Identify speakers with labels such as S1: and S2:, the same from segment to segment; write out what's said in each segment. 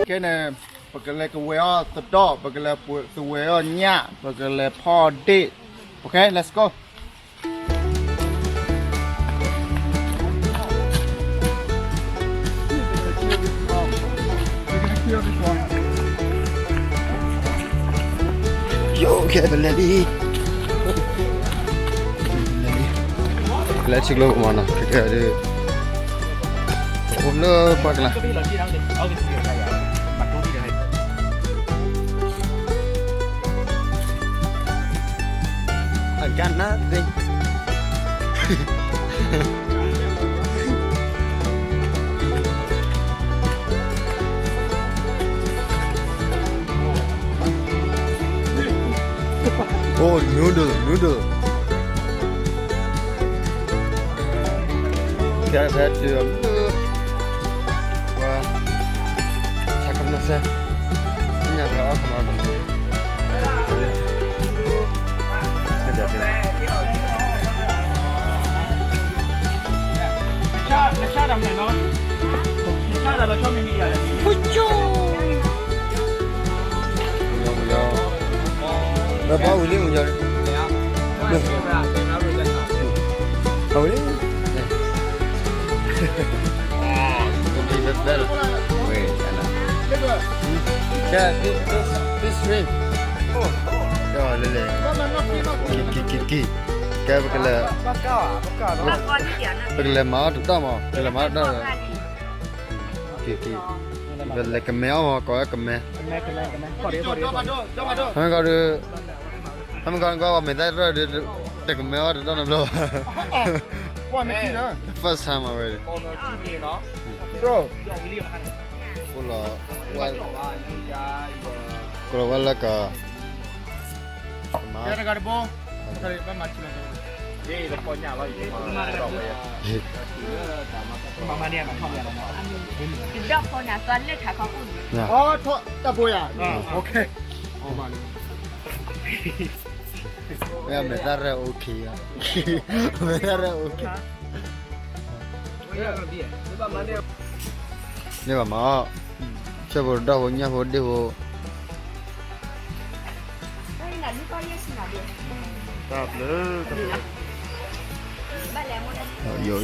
S1: cái này bậc là cái whale the dog bậc là the whale nhá bậc là paw date okay let's go yo okay bên này đi let's go mà nó cái đi hôm nữa qua cái này Again, nothing. Oh, noodle. Get that to wow. Check on the set. Nhà đó không có. Cha làm này nó. Cha là cho mình đi à? Ôi trời. Nó bao nhiêu liền rồi? Bao nhiêu? Better. Wait, yeah, this shrimp. Rồi lên. Kì. Cái là cái là máu đúng không? Cái là máu đó. Kì. Cái là cái mèo mà có cái mè. Không có mình thấy rồi cái mèo đó nó đâu. First time already. Bro. Kalau là cả. Cái này bố. Cái này mà chịu được. Đây là con nhà rồi. Mama này mà không nhà nó. Cái đó con nhà toàn lên thả con. Thôi, ta bôi à? Okay. Em mới ra ra okay à. Mới ra ra okay. Nếu mà mà cho vào đâu nhá vào đi vào. Tập nữa. Yo.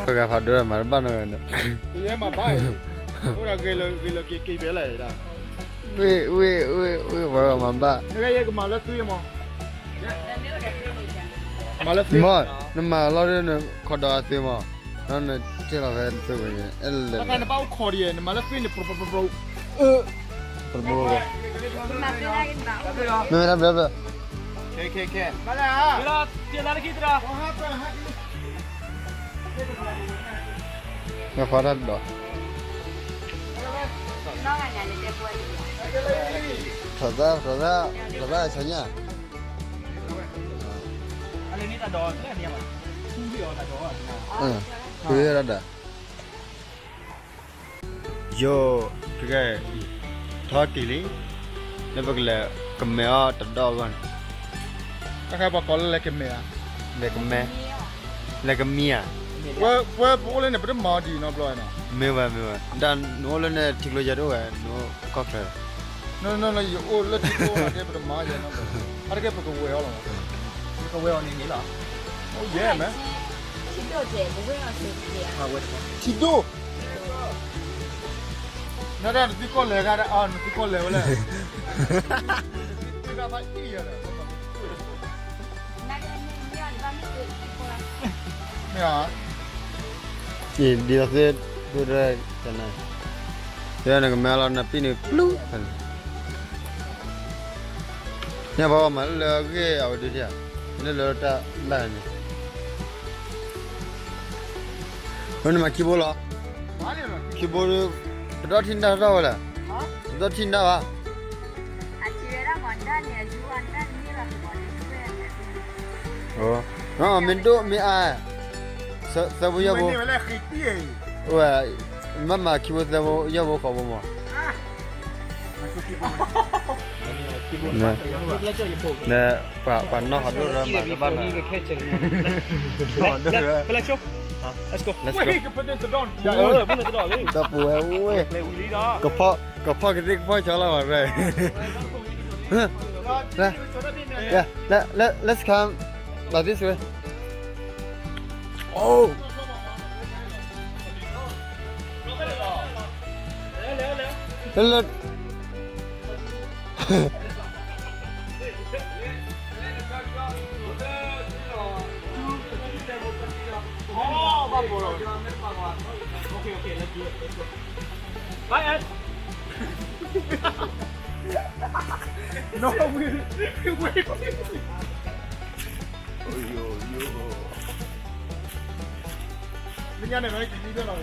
S1: Cái phát đưa mà bắt nó nữa. Em mà bay. Ủa là cái bé này là. Ui vào mà ba. Cái mà nó tươi mà. Mà nó tươi. Mà nó lên khó đào tươi mà. Nó chỉ là về tươi vậy. Cái này bao khó đi, mà nó tươi là pro. Mẹ làm được. Ke. Mana? Bila dia lari kita. Nggak farat dah. Sada saja. Kali ini tak ada, kan dia mah. Video tak ada. Video ada. Yo, cái thoát đi lý, nó bật là cầm mèo thật đau luôn. Các bạn có là cái mèo, là cái mía. Quê bố lên này bắt đầu gì nó bơi nào? Mèo, dan nó lên này thịt lôi ra đâu vậy? Nó có cái. Nó là ô lên thịt lôi này bắt đầu má vậy nó. Ở cái bậc quê rồi. Cái quê này nghĩ là. Oh yeah man. Thịt đô dễ, bố quê là thịt đô. Thịt đô. Nó ra thịt con lẻ ra đó, thịt con lẻ vậy. Thịt ra phải ít rồi. Mẹ chỉ đi ra xe đưa ra cái này thế này cái mẹ là nạp pin blue nhà bảo mà là cái ở đây à nên là ta là này hôm mà keyboard là keyboard đó thiên đa đâu là đó thiên đa à ồ 哦，民都民爱，什么要不？
S2: 你们来黑地。
S1: 喂，妈妈给我什么要不好不嘛？那把那好多人买个办了。
S3: Let's go. Let's go.
S1: Let's go.
S3: 不能知道嘞。
S1: 这不会喂，个泡个这个泡桥了嘛呗。Let's come like this way. Oh. 来。
S3: Okay, let's do it. Bye, Ed.
S2: No, wait. 人家那边给你的了。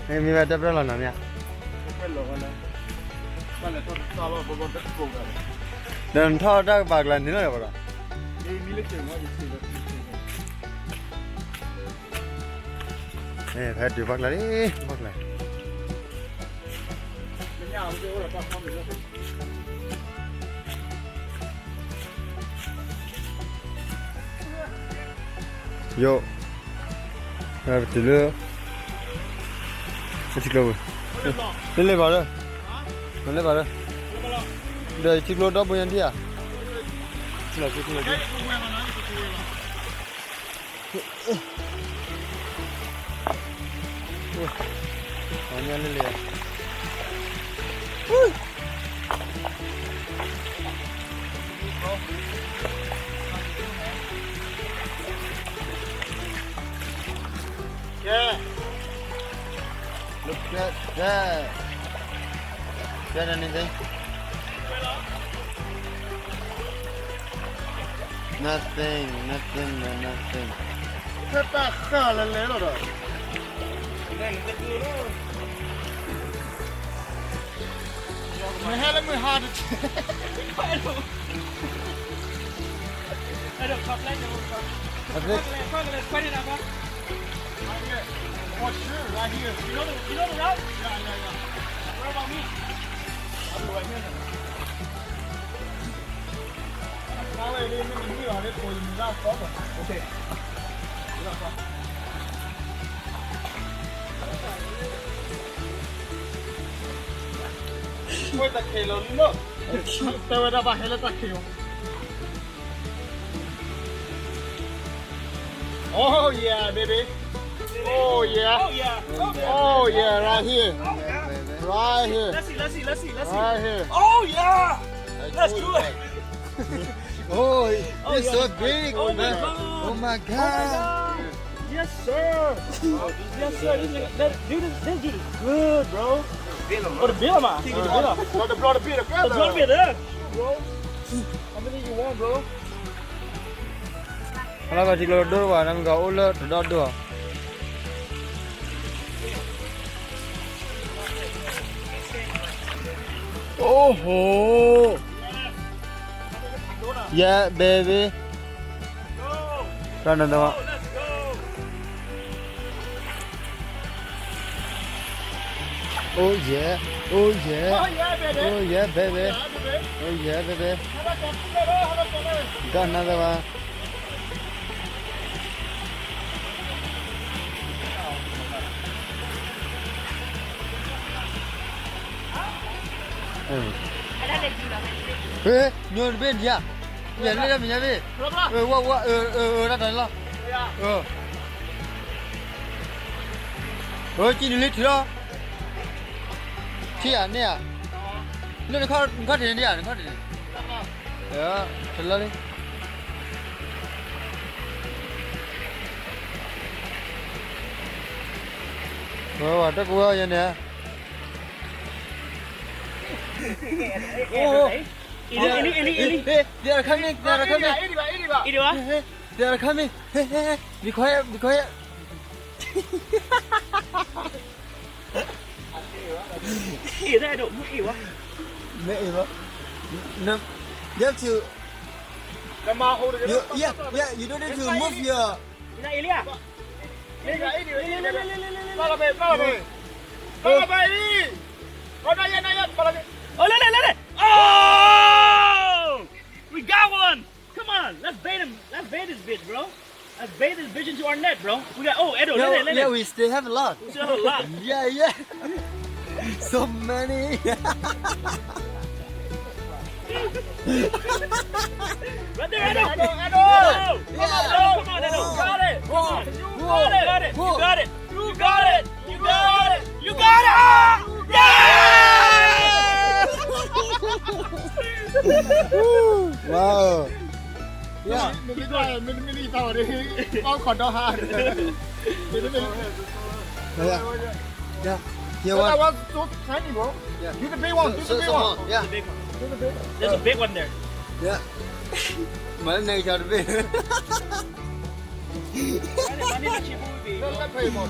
S1: 哎，明白这边了哪面？等他这个把来你那要不了？哎，还对把来嘞，把来。有，哎，对了，这几个，来吧了，来吧了，这几个多不样的呀？进来。好年嘞嘞。Yeah. Look at that. Is that anything? Nothing.
S2: 这大河来了都。没还没哈的。
S3: I don't talk like that.
S2: For sure, right here.
S3: You know the route?
S2: Yeah.
S3: Where about me?
S2: I'll be right here. Now we're in the middle of it for you without problem.
S3: Okay.
S2: Where's the kilo? Look. Stay with that hell the kilo. Oh yeah, baby. Oh yeah. Oh yeah, right here. Right here.
S3: Let's see.
S2: Right here.
S3: Oh yeah. Let's do it.
S1: Oh, it's so big.
S3: Oh
S1: man.
S3: my God.
S1: Oh my God.
S3: Yes sir. Yes sir. This dude is good, bro. Oh, the bill, man.
S2: Got the blood beer,
S3: The blood beer there, bro. How many you want, bro?
S1: Kalau macam kalau dua orang, kami kau ular dua. Oh. Yeah, baby. Run the one. Oh yeah.
S2: Oh yeah, baby.
S1: Oh yeah, baby. Oh yeah, baby. Got another one. Ê, nhớ bên gì à? Nhớ lên mình nhớ đi. Ra đây lo. Chỉ đi lít đó. Chi à nè à? Nó khó thì đi à, khó thì. Dạ, chân lên đi. Wow, chắc quá vậy nè. Oh,
S3: Ini.
S1: They are coming. They are coming.
S3: Ini ba?
S1: They are coming. Be quiet. Be quiet.
S3: Ini dah ada mui wah.
S1: Mẹ gì vậy? Nè, dám chịu.
S2: Come on, hold it.
S1: Yeah, you don't need to move here.
S3: Ina Elia.
S2: Follow me. Follow me. Oh, not yet. Follow me.
S3: Oh, let it. Oh! We got one. Come on, let's bait him. Let's bait this bitch, bro. Let's bait this bitch into our net, bro. We got. Oh, Edo, let it.
S1: Yeah, we still have a lot.
S3: We still have a lot.
S1: Yeah. So many.
S3: Right there, Edo.
S2: Edo.
S3: Come on, Edo. Got it. Come on. You got it.
S1: Wow.
S2: Yeah. Mini power. Power control hard.
S1: Yeah. Here
S2: That
S1: one.
S2: was so tiny, bro.
S1: Yeah.
S2: You the big one.
S1: Yeah.
S3: There's a big one there.
S1: Yeah. Mấy này cho được biết.
S2: Let's pay more.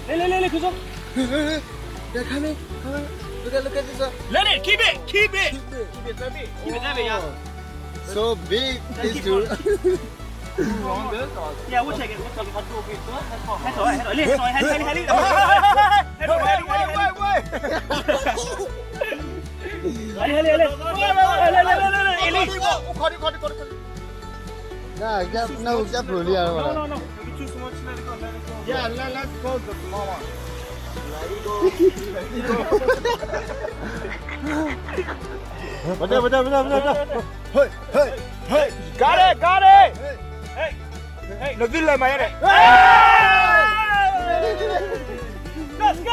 S3: Let, Kuzo.
S1: They're coming. Look at this one.
S3: Let it. Keep it that big, yeah.
S1: So big. This dude.
S3: Yeah, we'll take it. We'll take it.
S1: No, just really.
S3: No.
S2: Yeah, let's go the small one. Hey. Got it. Hey. No dile mayre.
S3: Let's go.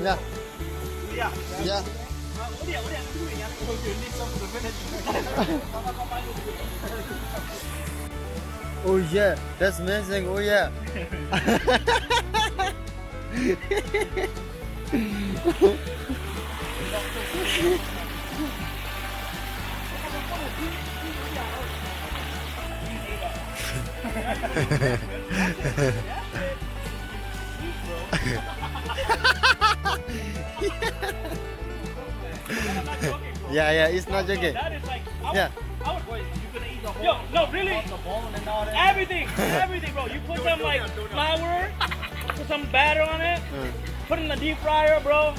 S1: Yeah. Oh yeah, that's amazing. Oh yeah. Yeah, it's not joking.
S3: That is like,
S1: Yeah.
S3: Yo, no, really? Everything, bro. You put some like flour, put some batter on it, put it in the deep fryer, bro.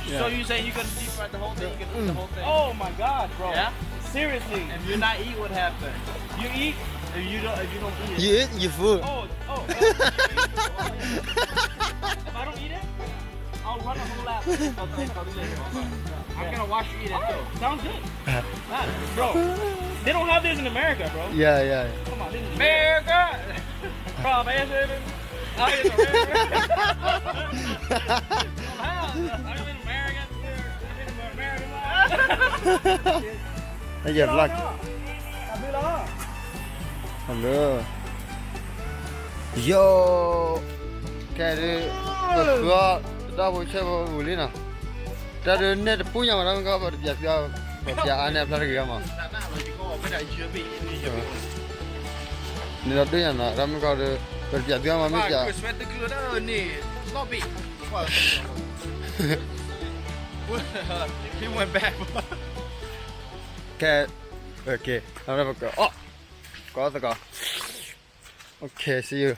S1: Yeah.
S4: So you saying you can deep fry the whole thing? You can eat the whole thing?
S3: Oh my God, bro.
S4: Yeah?
S3: Seriously.
S4: If you not eat, what happens?
S3: You eat?
S4: If you don't eat it.
S1: You eat, you full.
S3: Oh. If I don't eat it, I'll run a whole lap.
S4: I'm gonna watch you eat it too.
S3: Sounds good. Bro, they don't have this in America, bro.
S1: Yeah.
S3: Come on, this is
S4: America!
S3: Bro, man, I'm in America.
S1: Bây giờ vlog. Hello. Yo. Cái này vừa đã bố chơi vào lên nào. Đã đến nét bún nhà mà nó có bật giờ anh em phải cái mà. Nên là đứa nhà nó có được bật giờ mà mới giờ.
S4: He went back.
S1: Okay. I'm never go. Oh, có. Okay, see you.